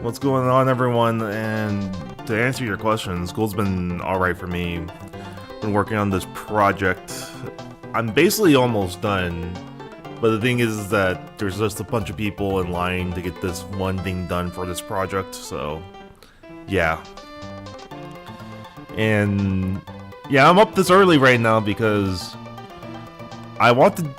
What's going on, everyone? And to answer your question, school's been alright for me. Been working on this project. I'm basically almost done, but the thing is that there's just a bunch of people in line to get this one thing done for this project, so yeah. And yeah, I'm up this early right now because I want to.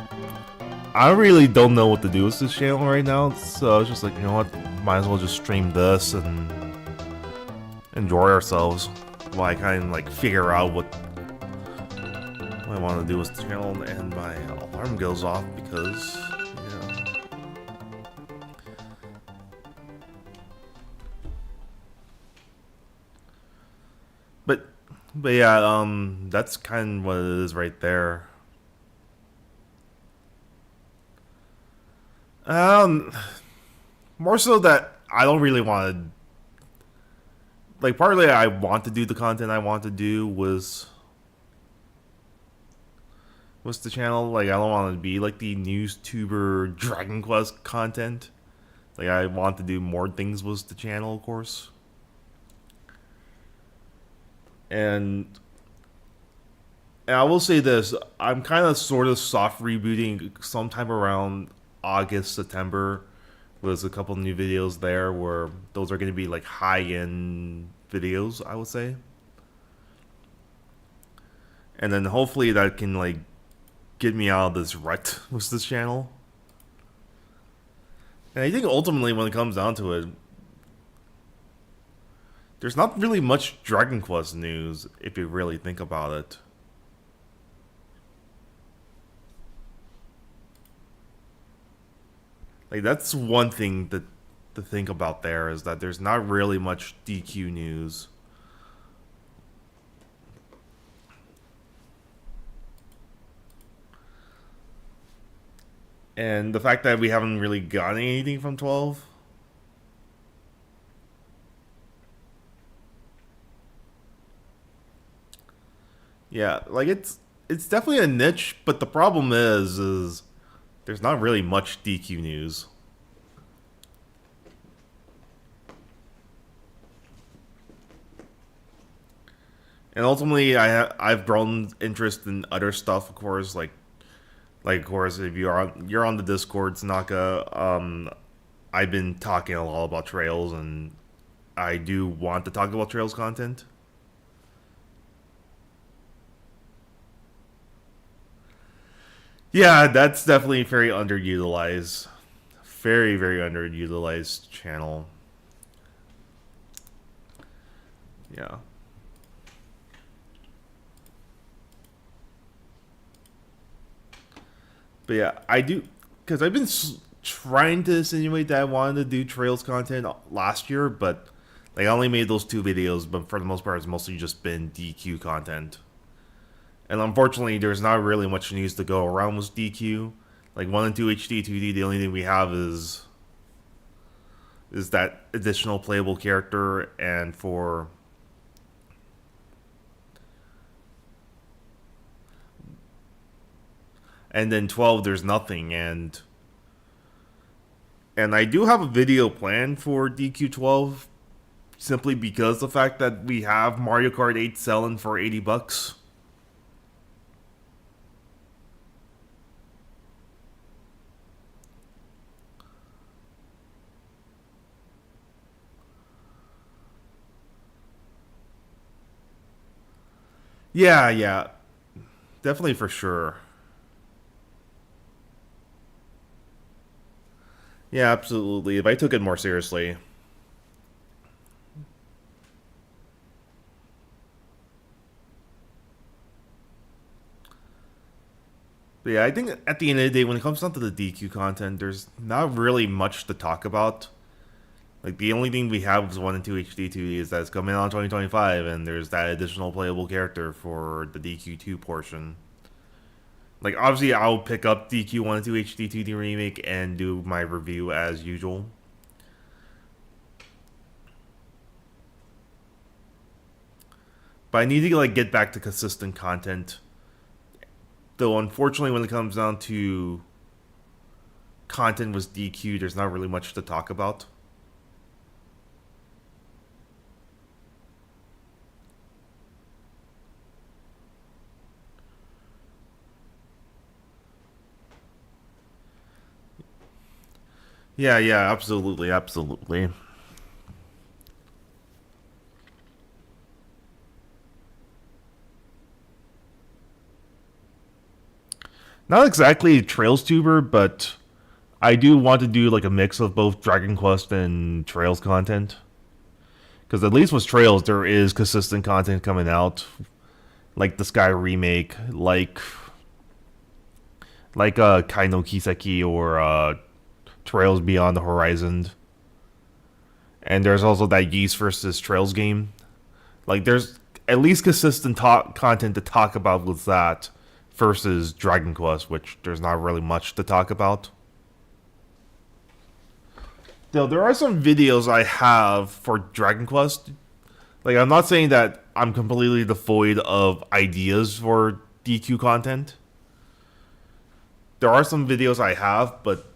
I really don't know what to do with this channel right now, so I was just like, you know what, might as well just stream this and enjoy ourselves while I kind of like figure out what I want to do with the channel, and my alarm goes off because, yeah. But, but yeah, that's kind of what it is right there. Um, More so that I don't really want to. Like, partly I want to do the content I want to do was the channel. Like, I don't want to be like the news tuber Dragon Quest content. Like, I want to do more things with the channel, of course. And, and I will say this: I'm kind of sort of soft rebooting sometime around August, September. There's a couple new videos there where those are going to be like high-end videos, I would say. And then hopefully that can like get me out of this rut with this channel. And I think ultimately when it comes down to it, there's not really much Dragon Quest news if you really think about it. Like, that's one thing that to think about there is that there's not really much DQ news. And the fact that we haven't really gotten anything from 12. Yeah, like it's definitely a niche, but the problem is there's not really much DQ news. And ultimately, I've grown interest in other stuff, of course, like of course if you're on the Discord, Tanaka, I've been talking a lot about Trails, and I do want to talk about Trails content. Yeah, that's definitely very underutilized. Very, very underutilized channel. Yeah. But yeah, I do, because I've been trying to insinuate that I wanted to do Trails content last year, but like I only made those two videos, but for the most part, it's mostly just been DQ content. And unfortunately, there's not really much news to go around with DQ. Like 1 and 2 HD 2D, the only thing we have is that additional playable character, and for and then 12 there's nothing, and I do have a video planned for DQ12 simply because the fact that we have Mario Kart 8 selling for $80. Yeah, yeah, definitely for sure. Yeah, absolutely. If I took it more seriously. But yeah, I think at the end of the day, when it comes down to the DQ content, there's not really much to talk about. Like, the only thing we have is 1 and 2 HD 2D is that it's coming out in 2025, and there's that additional playable character for the DQ2 portion. Like, obviously, I'll pick up DQ1 and 2 HD 2D Remake and do my review as usual. But I need to, like, get back to consistent content. Though, unfortunately, when it comes down to content with DQ, there's not really much to talk about. Yeah, yeah, absolutely, absolutely. Not exactly a Trails tuber, but I do want to do like a mix of both Dragon Quest and Trails content. Because at least with Trails, there is consistent content coming out, like the Sky remake, like Kai no Kiseki or Trails Beyond the Horizon. And there's also that Yeast versus Trails game. Like there's at least consistent content to talk about with that versus Dragon Quest, which there's not really much to talk about. Though there are some videos I have for Dragon Quest. Like I'm not saying that I'm completely devoid of ideas for DQ content. There are some videos I have, but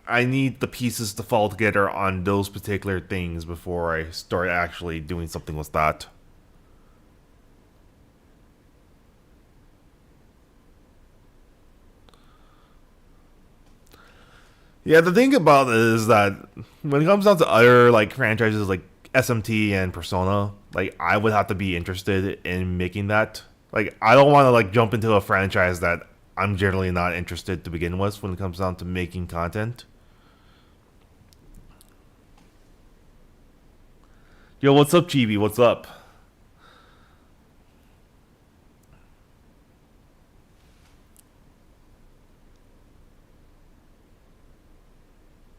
I need the pieces to fall together on those particular things before I start actually doing something with that. Yeah, the thing about it is that when it comes down to other like franchises like SMT and Persona, like I would have to be interested in making that. Like I don't want to like jump into a franchise that I'm generally not interested to begin with when it comes down to making content. Yo, what's up, Chibi? What's up?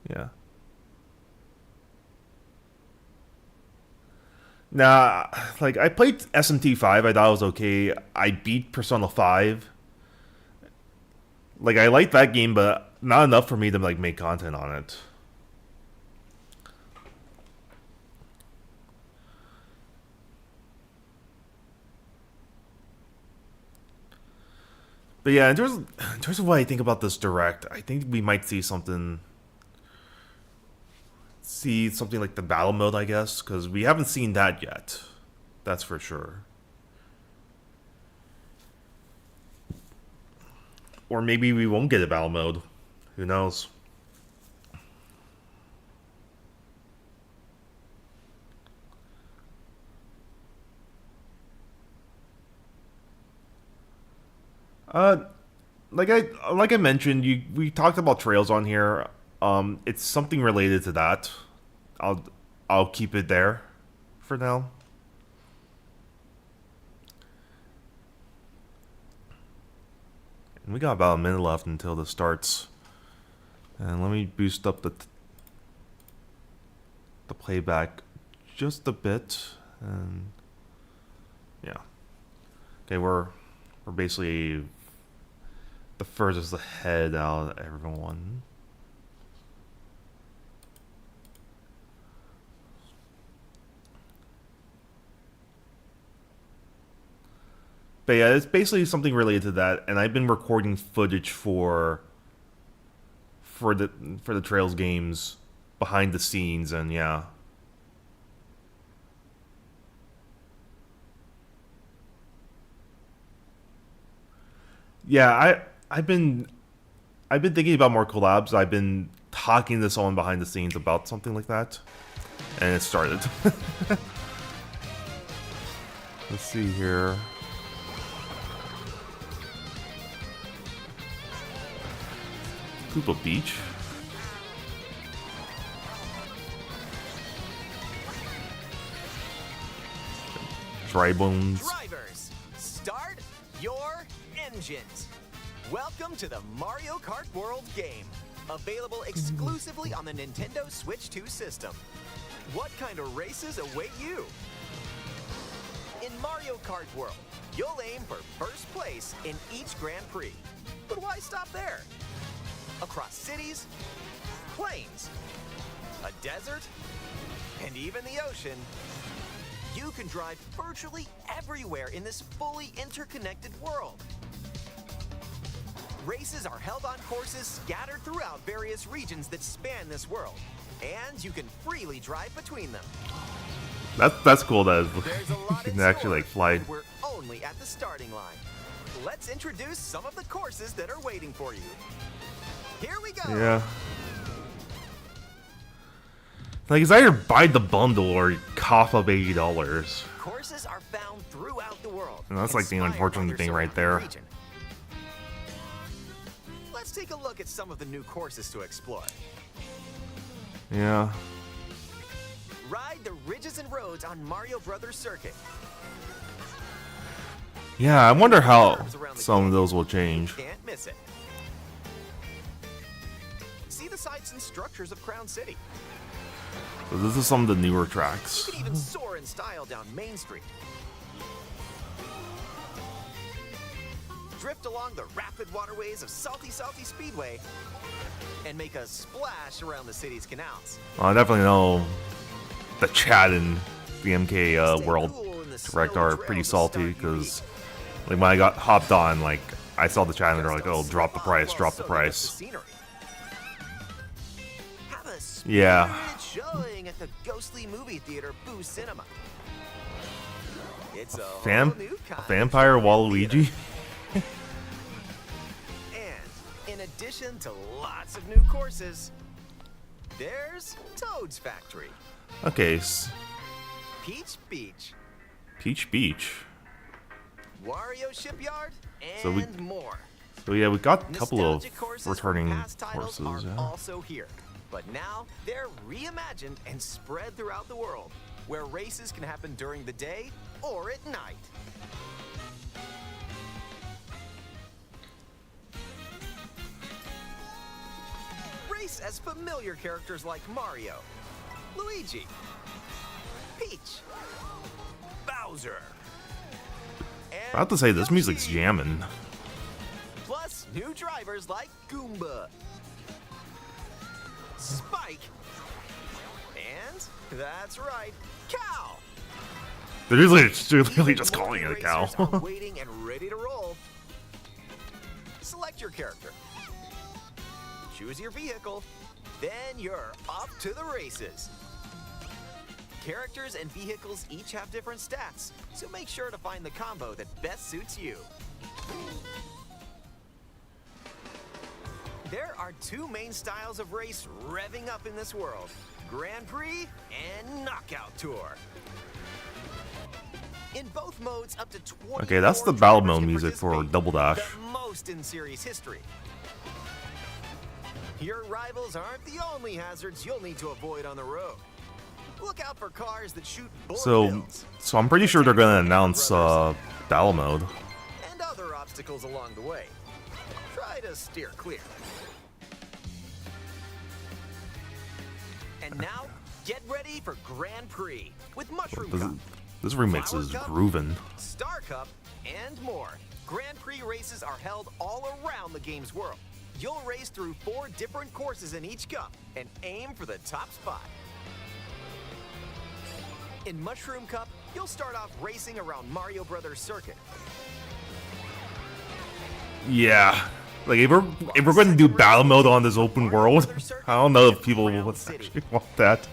Yeah. Nah, like I played SMT 5. I thought it was okay. I beat Persona 5. Like I liked that game, but not enough for me to like make content on it. But yeah, in terms of what I think about this direct, I think we might see something like the battle mode, I guess, because we haven't seen that yet. That's for sure. Or maybe we won't get a battle mode. Who knows? Uh, like I mentioned, we talked about trails on here. It's something related to that. I'll I'll keep it there for now. And we got about a minute left until this starts. And let me boost up the playback just a bit. And yeah, okay, we're basically the furthest ahead out of everyone. But yeah, it's basically something related to that, and I've been recording footage for the Trails games behind the scenes, and yeah, yeah, I've been thinking about more collabs. I've been talking to someone behind the scenes about something like that, and it started. Let's see here. Koopa Beach. Dry Bones. Drivers, start your engines. Welcome to the Mario Kart World game, available exclusively on the Nintendo Switch 2 system. What kind of races await you? In Mario Kart World, you'll aim for first place in each Grand Prix. But why stop there? Across cities, plains, a desert, and even the ocean, you can drive virtually everywhere in this fully interconnected world. Races are held on courses scattered throughout various regions that span this world, and you can freely drive between them. That's cool. That There's a you lot can in actually store, like fly. and we're only at the starting line. Let's introduce some of the courses that are waiting for you. Here we go. Yeah. Like, it's either buy the bundle or cough up $80. Courses are found throughout the world. And that's like the inspired by unfortunate their thing right surrounding there. region. Let's take a look at some of the new courses to explore. Yeah. Ride the ridges and roads on Mario Brothers Circuit. Yeah, I wonder how some of those will change. Can't miss it. See the sights and structures of Crown City. So this is some of the newer You tracks. can even soar in style down Main Street. Drift along the rapid waterways of Salty Speedway and make a splash around the city's canals. Well, I definitely know the chat in the MK World Cool in the Direct snowy are trails pretty of salty Star because, UV. like, when I got hopped on, like, I saw the chat and they're like, Just "Oh, don't drop the slip price, off drop the while soaking up price." scenery. Have a Yeah. spirited showing at the ghostly movie theater Boo Cinema. It's a whole new kind of Vampire drive-in theater. Waluigi? And in addition to lots of new courses, there's Toad's Factory, Okay, Peach Beach, Peach Beach. Wario Shipyard, So we- and more. So yeah, we got a couple of Nostalgic courses returning from past titles courses. are Yeah. also here, but now they're reimagined and spread throughout the world, where races can happen during the day or at night. Race as familiar characters like Mario, Luigi, Peach, Bowser. I have to say, this music's Yoshi. jamming. Plus, new drivers like Goomba, Spike, and that's right, Cow. They're really just Even calling it a more cow. racers are waiting and ready to roll. Select your character. Choose your vehicle. Then you're off to the races. Characters and vehicles each have different stats, so make sure to find the combo that best suits you. There are two main styles of race revving up in this world: Grand Prix and Knockout Tour. In both modes, up to 20. Okay, that's the battle mode music for Double Dash. The most in series history. Your rivals aren't the only hazards you'll need to avoid on the road. Look out for cars that shoot bullet bills So I'm pretty sure they're gonna announce battle mode. and other obstacles along the way. Try to steer clear. And now, get ready for Grand Prix with Mushroom Cup, This remix Flower is Cup, groovin'. Star Cup, and more. Grand Prix races are held all around the game's world. You'll race through 4 different courses in each cup and aim for the top spot. In Mushroom Cup, you'll start off racing around Mario Brothers Circuit. Yeah. Like, if we're going to do battle mode on this open world, I don't know if people will actually want that.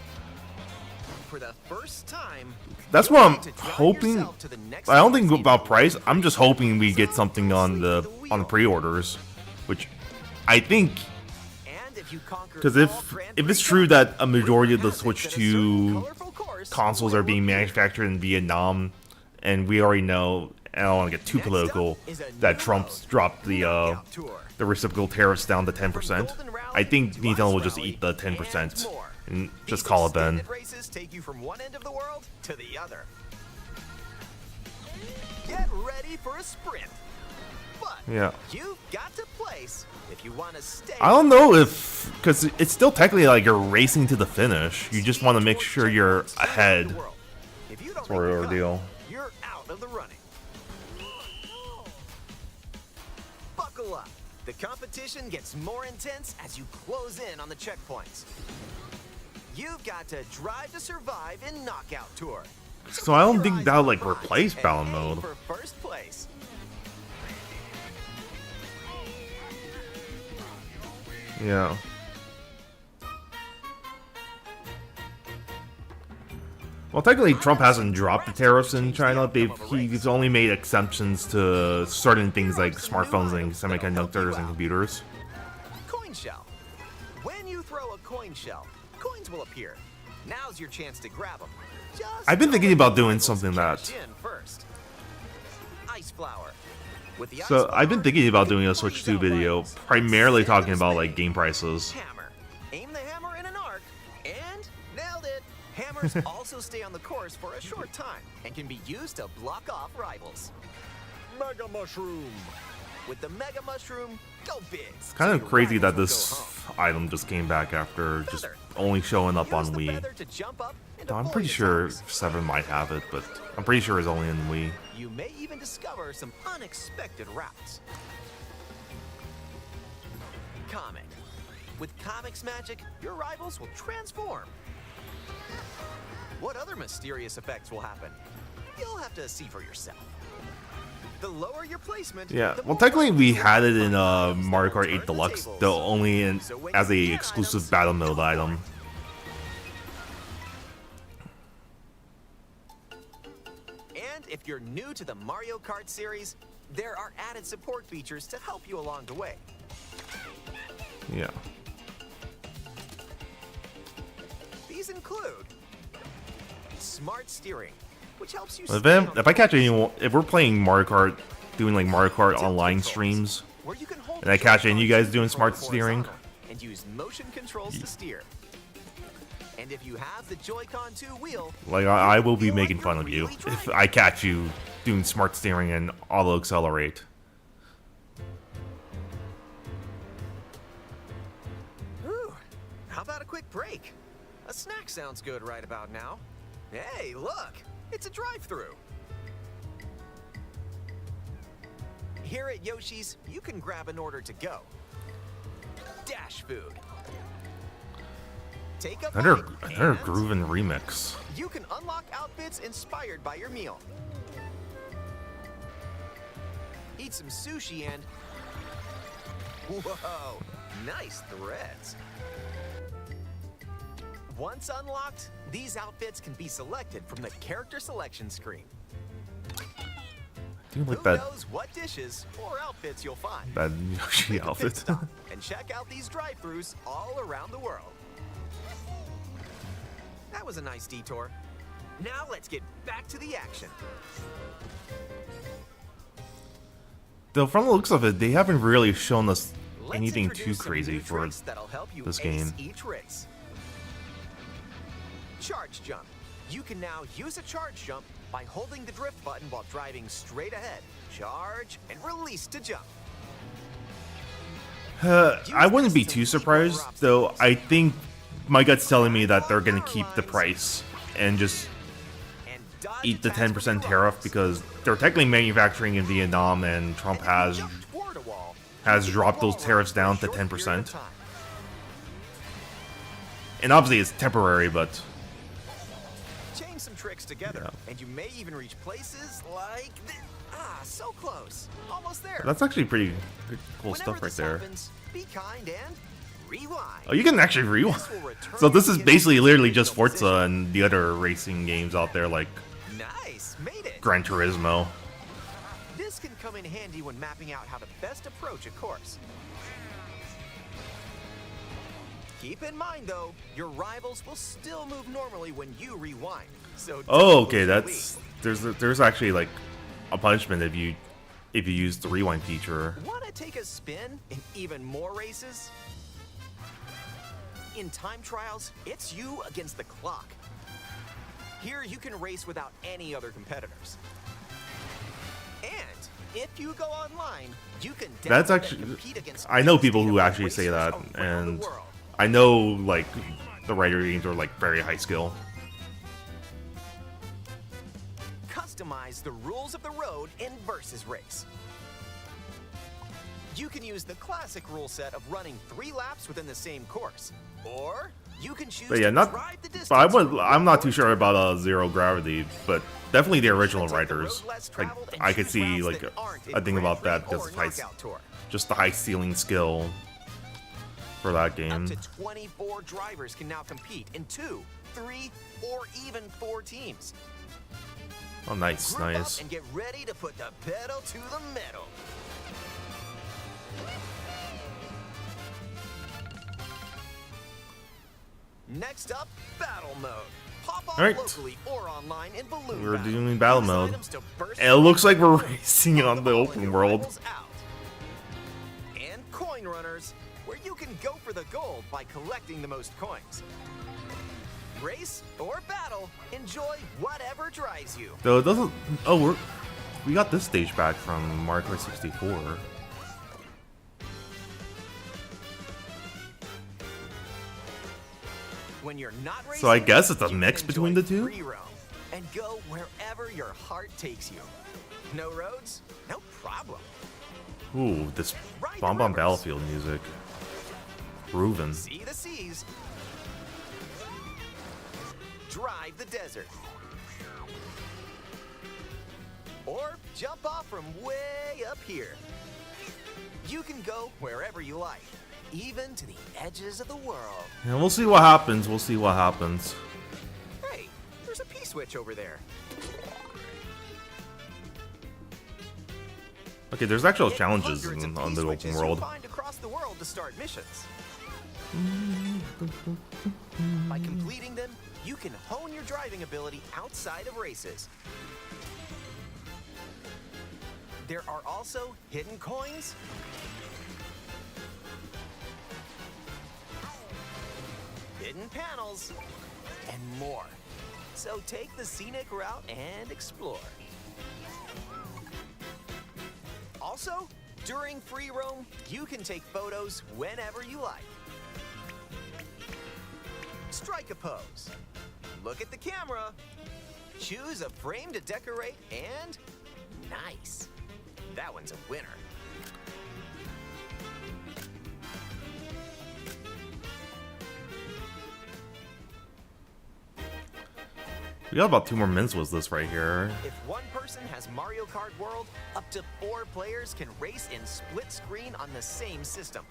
For the first time, That's you'll what I'm get to drive hoping. yourself to the next I don't think level. about price. I'm just hoping we get something on the pre-orders, which I think, And if you conquer because all if Grand it's Prix true cups, that a majority of the rumor has it Switch that a certain 2 colorful course consoles will are being appear. manufactured in Vietnam, and we already know, and I don't want to get too Next political, up is a that new Trump's mode, dropped the Knockout Tour. reciprocal tariffs down to 10%. From Golden Rally I think to Nintendo will Ice just Rally eat the 10% and more. and just These call it then. extended races take you from one end of the world to the other. Get ready for a sprint. But Yeah. you've got to place if you want to stay. I don't know if, because it's still technically like you're racing to the finish. You just want to make sure you're ahead. If you don't Sort make of the cut, ordeal. you're out of the running. Buckle up. The competition gets more intense as you close in on the checkpoints. You've got to drive to survive in Knockout Tour. So I don't keep your think eyes that'll on the like prize replace and battle aim mode. for first place. Yeah. Well, technically, Trump hasn't dropped the tariffs in China. He's only made exemptions to certain things like smartphones and semiconductors and computers. Coin shell. When you throw a coin shell, coins will appear. Now's your chance to grab them. I've been thinking about doing something that. First. Ice flower. With the So ice I've been flower, thinking about you can doing a blaze Switch 2 out video, rivals. primarily Set talking them about spinning. like game prices. Hammer. Aim the hammer in an arc, and nailed it. Hammers also stay on the course for a short time and can be used to block off rivals. Mega Mushroom. With the Mega Mushroom, go big. It's kind of crazy that this item just came back after just only showing up on Wii. No, I'm pretty sure 7 might have it, but I'm pretty sure it's only in Wii. You may even discover some unexpected routes. Comic. With Comic's magic, your rivals will transform. What other mysterious effects will happen? You'll have to see for yourself. The lower your placement, Yeah, the well, more technically we rivals had it will in find Mario themselves Kart 8 turn the Deluxe, tables. though only in So when as you a get exclusive items, battle go mode for it. item. And if you're new to the Mario Kart series, there are added support features to help you along the way. Yeah. These include smart steering, which helps you If I catch anyone, if we're playing Mario Kart, doing like Mario Kart online streams, and I catch any of you guys doing smart steering, and use motion controls to steer. And if you have the Joy-Con 2 wheel, like I will be making fun of you if I catch you doing smart steering and auto accelerate. Ooh, how about a quick break? A snack sounds good right about now. Hey, look, it's a drive-thru. Here at Yoshi's, you can grab an order to go. Dash food. Take a Another bite, and groovin' remix. you can unlock outfits inspired by your meal. Eat some sushi and... Whoa, nice threads. Once unlocked, these outfits can be selected from the character selection screen. Do you like Who that knows what dishes or outfits you'll find? Yoshi Make a pit outfit? stop and check out these drive-thrus all around the world. That was a nice detour. Now let's get back to the action. Though from the looks of it, they haven't really shown us Let's anything too introduce some crazy new for tricks that'll help you this ace game. each race. Charge jump. You can now use a charge jump by holding the drift button while driving straight ahead. Charge and release to jump. I wouldn't be too surprised, though. I think my gut's telling me that they're gonna keep the price and just And dodge eat the attacks 10% with your tariff arms. because they're technically manufacturing in Vietnam, and Trump And if you has jump toward a wall, has you dropped can those roll tariffs for a down to short period of 10%. time. And obviously it's temporary, but Chain some tricks together, and you may even reach places like this. Ah, so close. Almost there. that's actually pretty cool Whenever stuff right this there. happens, be kind and rewind. Oh, you can actually rewind. This will return So this you is to basically your literally just original Forza and the other racing games out there like position. Nice, made it. Gran Turismo. This can come in handy when mapping out how to best approach a course. Keep in mind, though, your rivals will still move normally when you rewind. So Oh, don't okay, lose the that's there's actually like a punishment if you use the rewind feature. lead. Want to take a spin in even more races? In time trials, it's you against the clock. Here you can race without any other competitors. And if you go online, you can That's download and actually compete against I know people who state-of-the-art actually say racers that, around the and world. I know like the writer games are like very high skill. Customize the rules of the road in Versus Race. You can use the classic rule set of running 3 laps within the same course, or you can choose But yeah, to not. drive the distance. But I'm not too sure about Zero Gravity, but definitely the original writers. Like I could see like a thing about that because just the high ceiling skill for that game. Up to 24 drivers can now compete in 2, 3, or even 4 teams. Oh, nice, Group up nice. and get ready to put the pedal to the metal. Next up, battle mode. Hop on Alright. locally or online in balloon We're battle. doing battle Use mode. items to burst It looks like we're through racing on the ball and open your world. rivals out. And coin runners, where you can go for the gold by collecting the most coins. Race or battle, enjoy whatever drives you. Though it doesn't. Oh, we got this stage back from Mario Kart 64. When you're not racing, So I guess it's a you can mix between enjoy the two? free roam and go wherever your heart takes you. No roads? No problem. Ooh, this Ride the Bomb Bomb rivers. Battlefield music. Groovin'. See the seas. Drive the desert. Or jump off from way up here. You can go wherever you like, even to the edges of the world. And we'll see what happens. We'll see what happens. Hey, there's a P-switch over there. Okay, there's actual Hit challenges hundreds of on the P-switches open you'll world. find across the world to start missions. By completing them, you can hone your driving ability outside of races. There are also hidden coins, hidden panels, and more. So take the scenic route and explore. Also, during free roam, you can take photos whenever you like. Strike a pose. Look at the camera. Choose a frame to decorate and nice. That one's a winner. We got about 2 more minutes with this right here. If one person has Mario Kart World, up to 4 players can race in split screen on the same system.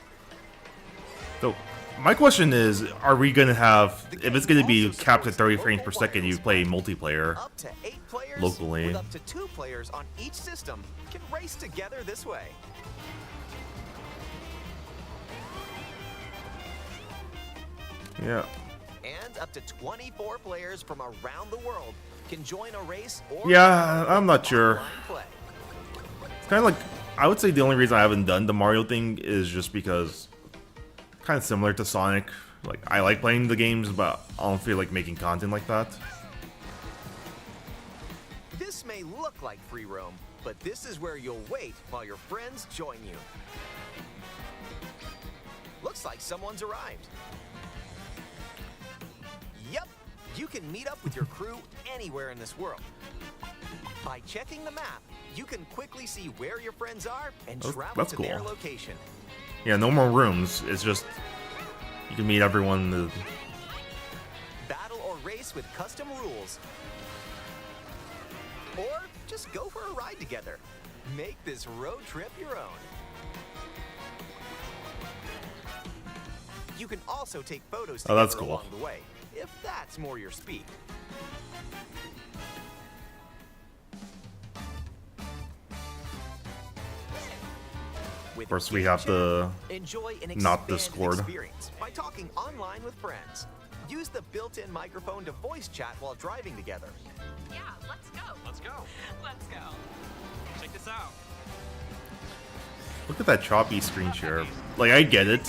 So, my question is, are we gonna have, if it's gonna be capped at 30 frames per second, you play multiplayer? Up to 8 players Locally. with up to 2 players on each system can race together this way. Yeah. And up to 24 players from around the world can join a race or Yeah, I'm not sure. online play. It's kind of like, I would say the only reason I haven't done the Mario thing is just because, kind of similar to Sonic. Like, I like playing the games, but I don't feel like making content like that. This may look like free roam, but this is where you'll wait while your friends join you. Looks like someone's arrived. Yep, you can meet up with your crew anywhere in this world. By checking the map, you can quickly see where your friends are and travel That's to their cool. location. Yeah, no more rooms. It's just, you can meet everyone. Battle or race with custom rules. Or just go for a ride together. Make this road trip your own. You can also take photos Oh, that's together cool. along the way, if that's more your speed. With Of course, we Game have Chat, to enjoy an not expanded Discord. experience by talking online with friends. Use the built-in microphone to voice chat while driving together. Yeah, let's go. Let's go. Let's go. Check this out. Look at that choppy screen share. Like, I get it.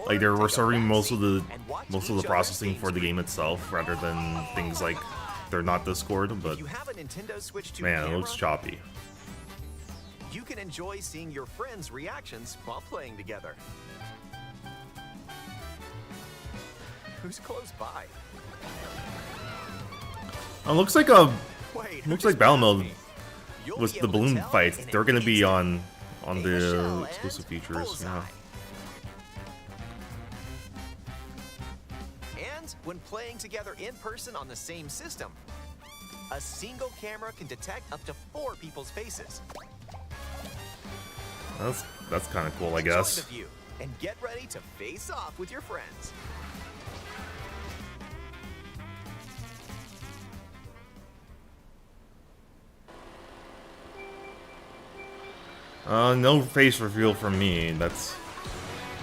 Like, they're reserving most of the processing for the game itself, rather than things like they're not Discord. But If you have a Nintendo Switch 2 man, it camera, looks choppy. you can enjoy seeing your friends' reactions while playing together. Who's close by? It looks like Wait, looks who like just battle passed mode me? You'll with be the able to balloon tell fights. in an They're gonna be instant. on Hey, the Michelle exclusive and features. Bullseye. Yeah. And when playing together in person on the same system, a single camera can detect up to 4 people's faces. That's kind of cool, I Enjoy guess. the view and get ready to face off with your friends. No face reveal from me. That's,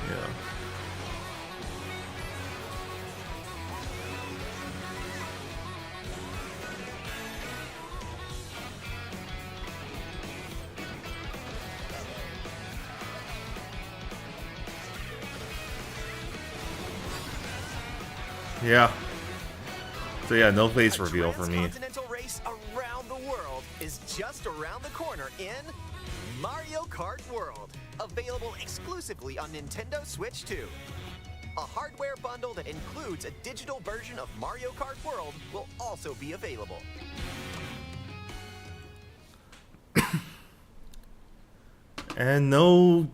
yeah. Yeah. So yeah, no face A reveal for me. transcontinental race around the world is just around the corner in Mario Kart World, available exclusively on Nintendo Switch 2. A hardware bundle that includes a digital version of Mario Kart World will also be available. And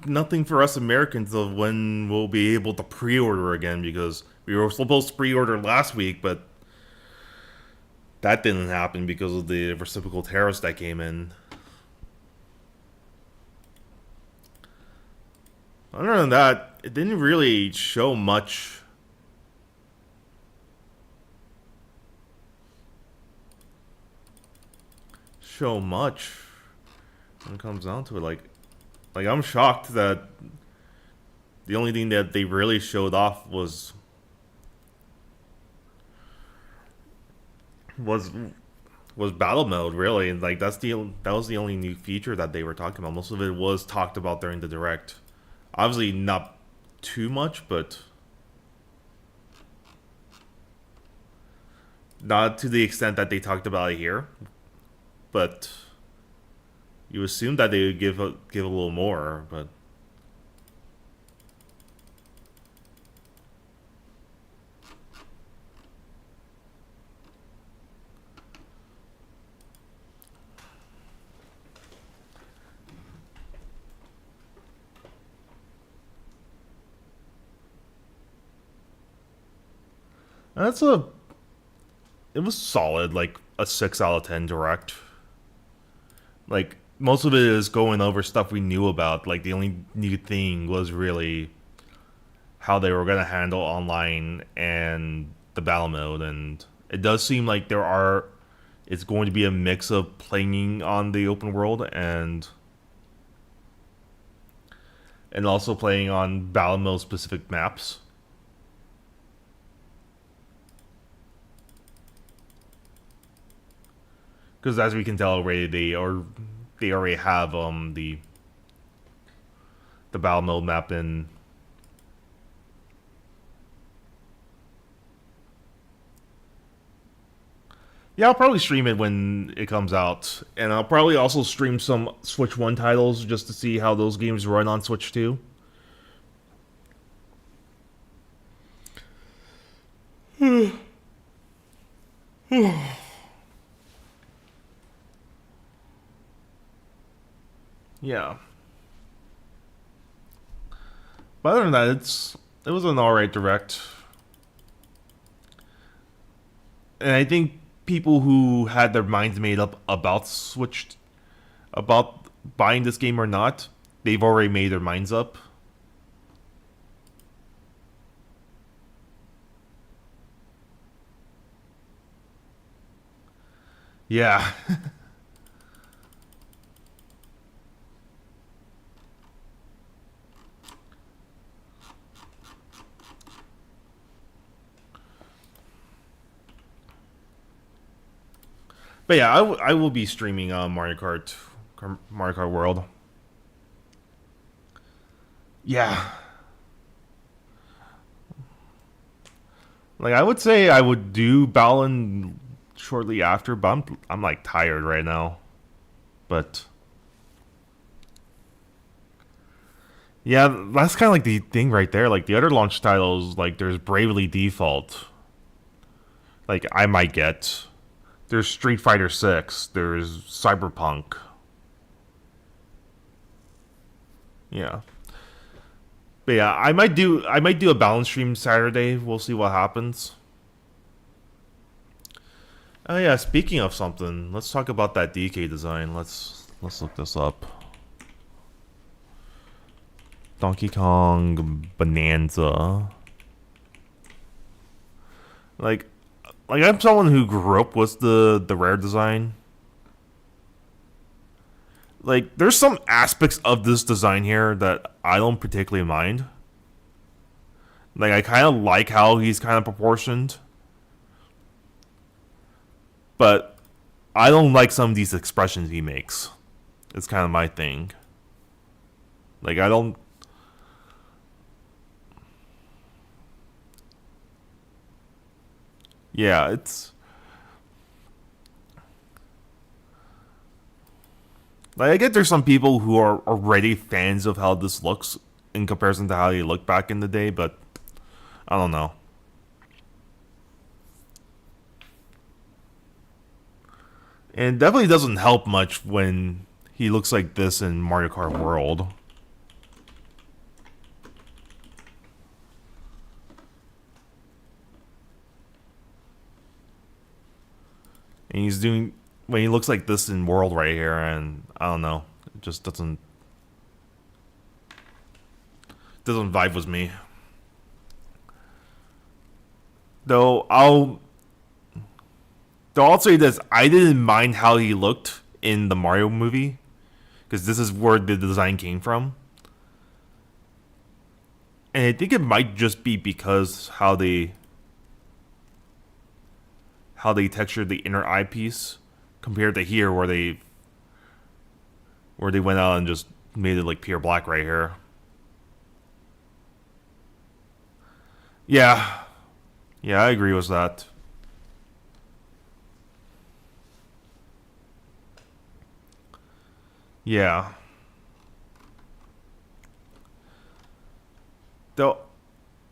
nothing for us Americans of when we'll be able to pre-order again, because we were supposed to pre-order last week, but that didn't happen because of the reciprocal tariffs that came in. Other than that, it didn't really show much. When it comes down to it. Like I'm shocked that the only thing that they really showed off was battle mode, really. And like that was the only new feature that they were talking about. Most of it was talked about during the direct. Obviously not too much, but not to the extent that they talked about it here. But you assume that they would give a little more, but that's it was solid, like a 6 out of 10 direct. Like most of it is going over stuff we knew about. Like the only new thing was really how they were gonna handle online and the battle mode, and it does seem like it's going to be a mix of playing on the open world and also playing on battle mode specific maps. Because as we can tell already, they already have the battle mode map in. Yeah, I'll probably stream it when it comes out, and I'll probably also stream some Switch 1 titles just to see how those games run on Switch 2. Yeah. But other than that, it was an alright direct. And I think people who had their minds made up about buying this game or not, they've already made their minds up. Yeah. But yeah, I will be streaming Mario Kart World. Yeah. Like I would say I would do Balin shortly after, but I'm like tired right now. But yeah, that's kind of like the thing right there. Like the other launch titles, like there's Bravely Default. Like I might get. There's Street Fighter 6. There's Cyberpunk. Yeah. But yeah, I might do a balance stream Saturday. We'll see what happens. Oh yeah, speaking of something, let's talk about that DK design. Let's look this up. Donkey Kong Bonanza. Like I'm someone who grew up with the Rare design. Like there's some aspects of this design here that I don't particularly mind. Like I kind of like how he's kind of proportioned. But I don't like some of these expressions he makes. It's kind of my thing. Like I don't. Yeah, it's like I get there's some people who are already fans of how this looks in comparison to how they looked back in the day, but I don't know. And it definitely doesn't help much when he looks like this in Mario Kart World. And he's doing when he looks like this in World right here, and I don't know, it just doesn't vibe with me. Though I'll say this: I didn't mind how he looked in the Mario movie because this is where the design came from, and I think it might just be because how they textured the inner eyepiece compared to here where they went out and just made it like pure black right here. Yeah. Yeah, I agree with that. Yeah. Though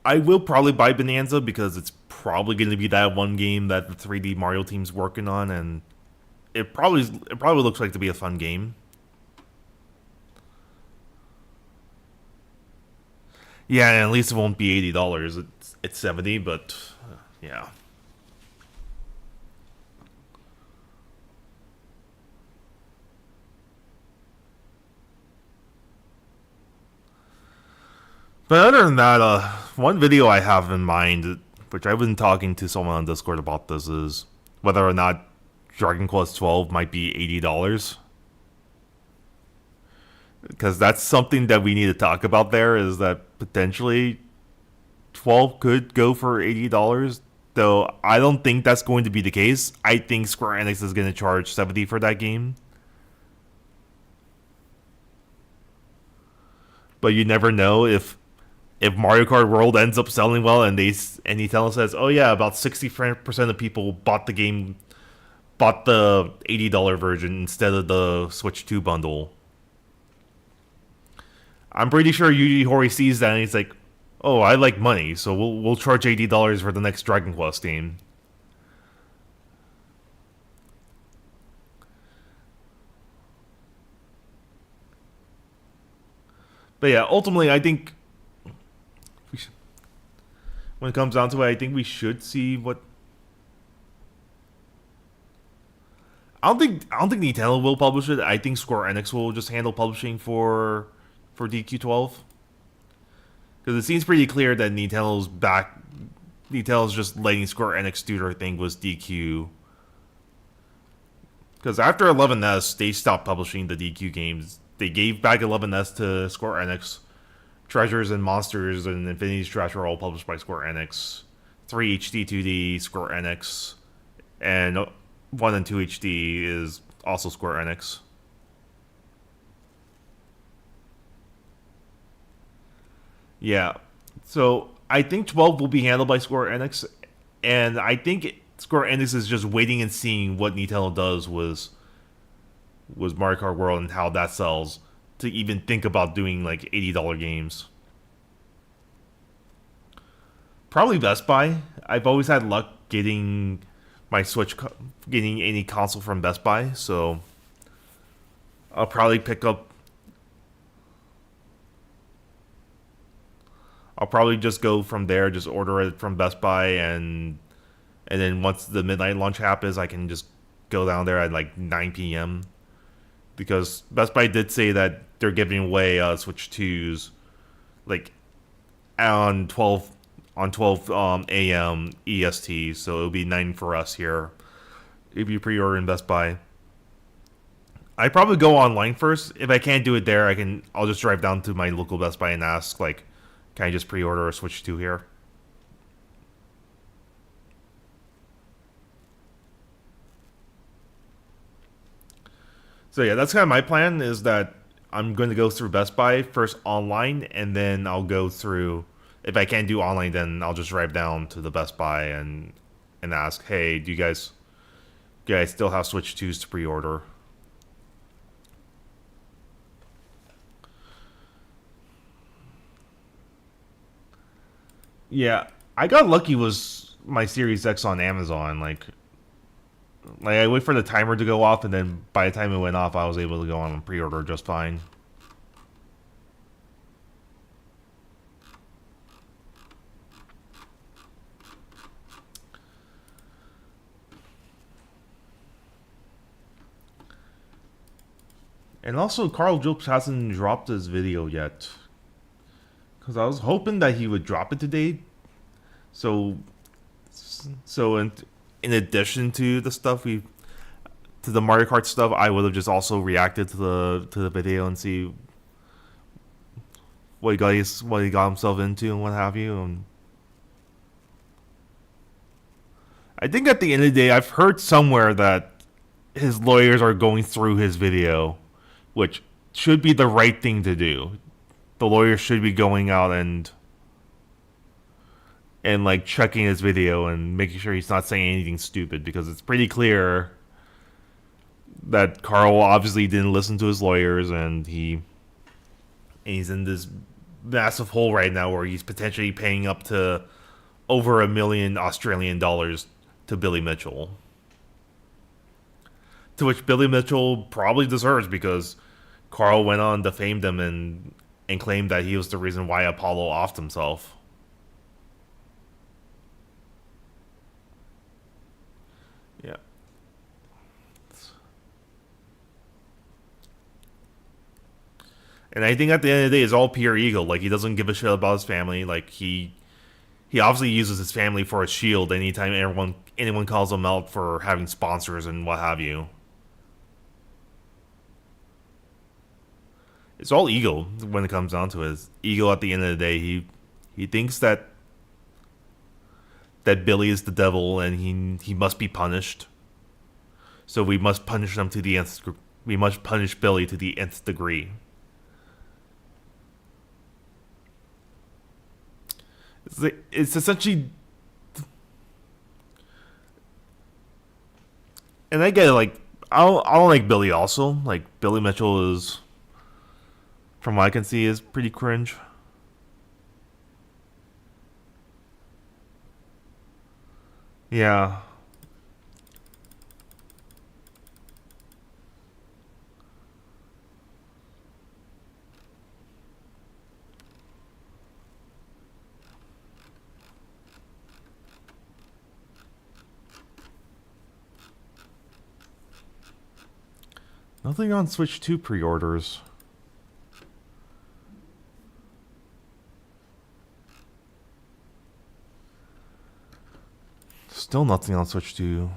I will probably buy Bonanza because it's probably going to be that one game that the 3D Mario team's working on, and it probably looks like to be a fun game. Yeah, and at least it won't be $80. It's 70, but yeah. But other than that, one video I have in mind, which I've been talking to someone on Discord about this, is whether or not Dragon Quest 12 might be $80. Because that's something that we need to talk about there, is that potentially 12 could go for $80. Though I don't think that's going to be the case. I think Square Enix is going to charge 70 for that game. But you never know if Mario Kart World ends up selling well and Nintendo says, "Oh yeah, about 60% of people bought the $80 version instead of the Switch 2 bundle." I'm pretty sure Yuji Horii sees that and he's like, "Oh, I like money, so we'll charge $80 for the next Dragon Quest game." But yeah, ultimately, I think when it comes down to it, I think we should see what. I don't think Nintendo will publish it. I think Square Enix will just handle publishing for DQ12 because it seems pretty clear that Nintendo's back. Nintendo's just letting Square Enix do their thing with DQ. Because after 11S, they stopped publishing the DQ games. They gave back 11S to Square Enix. Treasures and Monsters and Infinity's Trash are all published by Square Enix. 3 HD 2D, Square Enix. And 1 and 2 HD is also Square Enix. Yeah. So I think 12 will be handled by Square Enix. And I think Square Enix is just waiting and seeing what Nintendo does was Mario Kart World and how that sells to even think about doing like $80 games. Probably Best Buy. I've always had luck getting my getting any console from Best Buy, so I'll probably pick up. I'll probably just go from there, just order it from Best Buy, and then once the midnight launch happens, I can just go down there at like 9 p.m. Because Best Buy did say that they're giving away Switch 2s like on 12 a.m. EST, so it'll be 9 for us here if you pre-order in Best Buy. I probably go online first. If I can't do it there, I'll just drive down to my local Best Buy and ask like, can I just pre-order a Switch 2 here? So yeah, that's kind of my plan, is that I'm going to go through Best Buy first online, and then I'll go through. If I can't do online, then I'll just drive down to the Best Buy and ask, hey, do you guys still have Switch 2s to pre-order? Yeah, I got lucky was my Series X on Amazon. Like I wait for the timer to go off, and then by the time it went off, I was able to go on and pre-order just fine. And also, Carl Jopes hasn't dropped his video yet. Because I was hoping that he would drop it today. So, in addition to the stuff to the Mario Kart stuff, I would have just also reacted to the video and see what he got himself into and what have you. And I think at the end of the day, I've heard somewhere that his lawyers are going through his video, which should be the right thing to do. The lawyer should be going out and like checking his video and making sure he's not saying anything stupid, because it's pretty clear that Carl obviously didn't listen to his lawyers, and he's in this massive hole right now where he's potentially paying up to over $1 million Australian dollars to Billy Mitchell. To which Billy Mitchell probably deserves, because Carl went on, defamed him, and claimed that he was the reason why Apollo offed himself. Yeah. And I think at the end of the day, it's all pure ego. Like, he doesn't give a shit about his family. Like, he obviously uses his family for a shield anytime anyone calls him out for having sponsors and what have you. It's all ego when it comes down to it. It's ego at the end of the day. He thinks that Billy is the devil and he must be punished. So we must punish him to the nth. We must punish Billy to the nth degree. It's essentially, and I get it. Like, I don't like Billy. Also, like, Billy Mitchell is, from what I can see, is pretty cringe. Yeah. Nothing on Switch 2 pre-orders. Still nothing on Switch 2.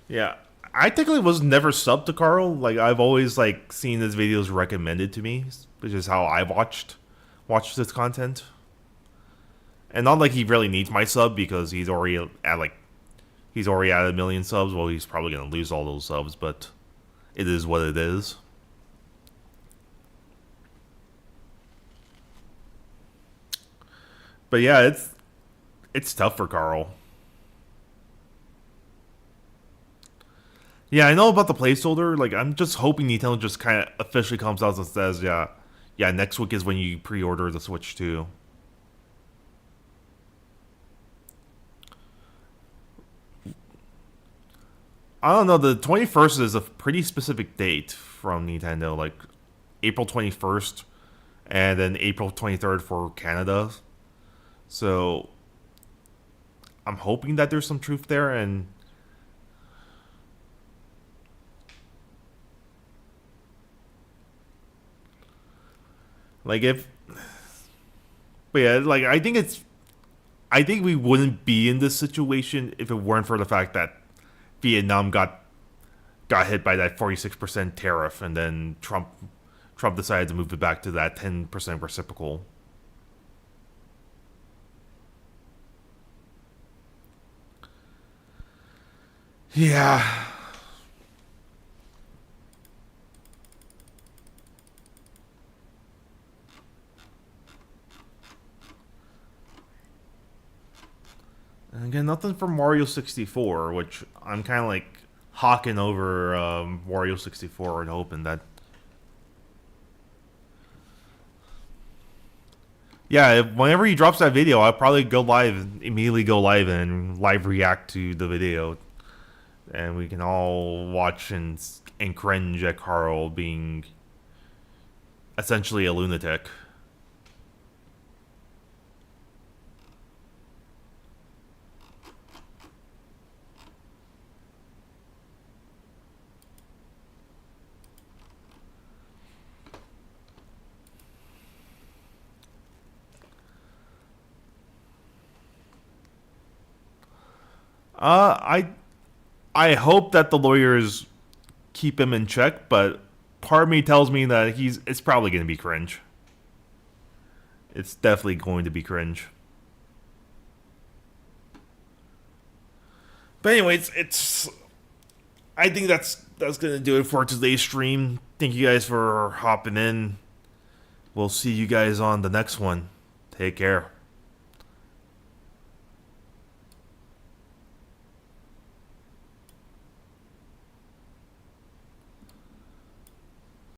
Yeah, I technically was never subbed to Carl. Like, I've always like seen his videos recommended to me, which is how I watched his content. And not like he really needs my sub, because he's already at 1 million subs. Well, he's probably gonna lose all those subs, but it is what it is. But yeah, it's tough for Carl. Yeah, I know about the placeholder. Like, I'm just hoping Nintendo just kind of officially comes out and says, yeah, next week is when you pre-order the Switch 2. I don't know, the 21st is a pretty specific date from Nintendo, like April 21st and then April 23rd for Canada. So I'm hoping that there's some truth there, and like but yeah, like I think we wouldn't be in this situation if it weren't for the fact that Vietnam got hit by that 46% tariff, and then Trump decided to move it back to that 10% reciprocal. Yeah. Again, nothing from Mario 64, which I'm kind of like hawking over Mario 64 and hoping that. Yeah, whenever he drops that video, I'll probably immediately go live and live react to the video. And we can all watch and cringe at Carl being essentially a lunatic. I hope that the lawyers keep him in check, but part of me tells me that it's probably going to be cringe. It's definitely going to be cringe. But anyways, I think that's gonna do it for today's stream. Thank you guys for hopping in. We'll see you guys on the next one. Take care.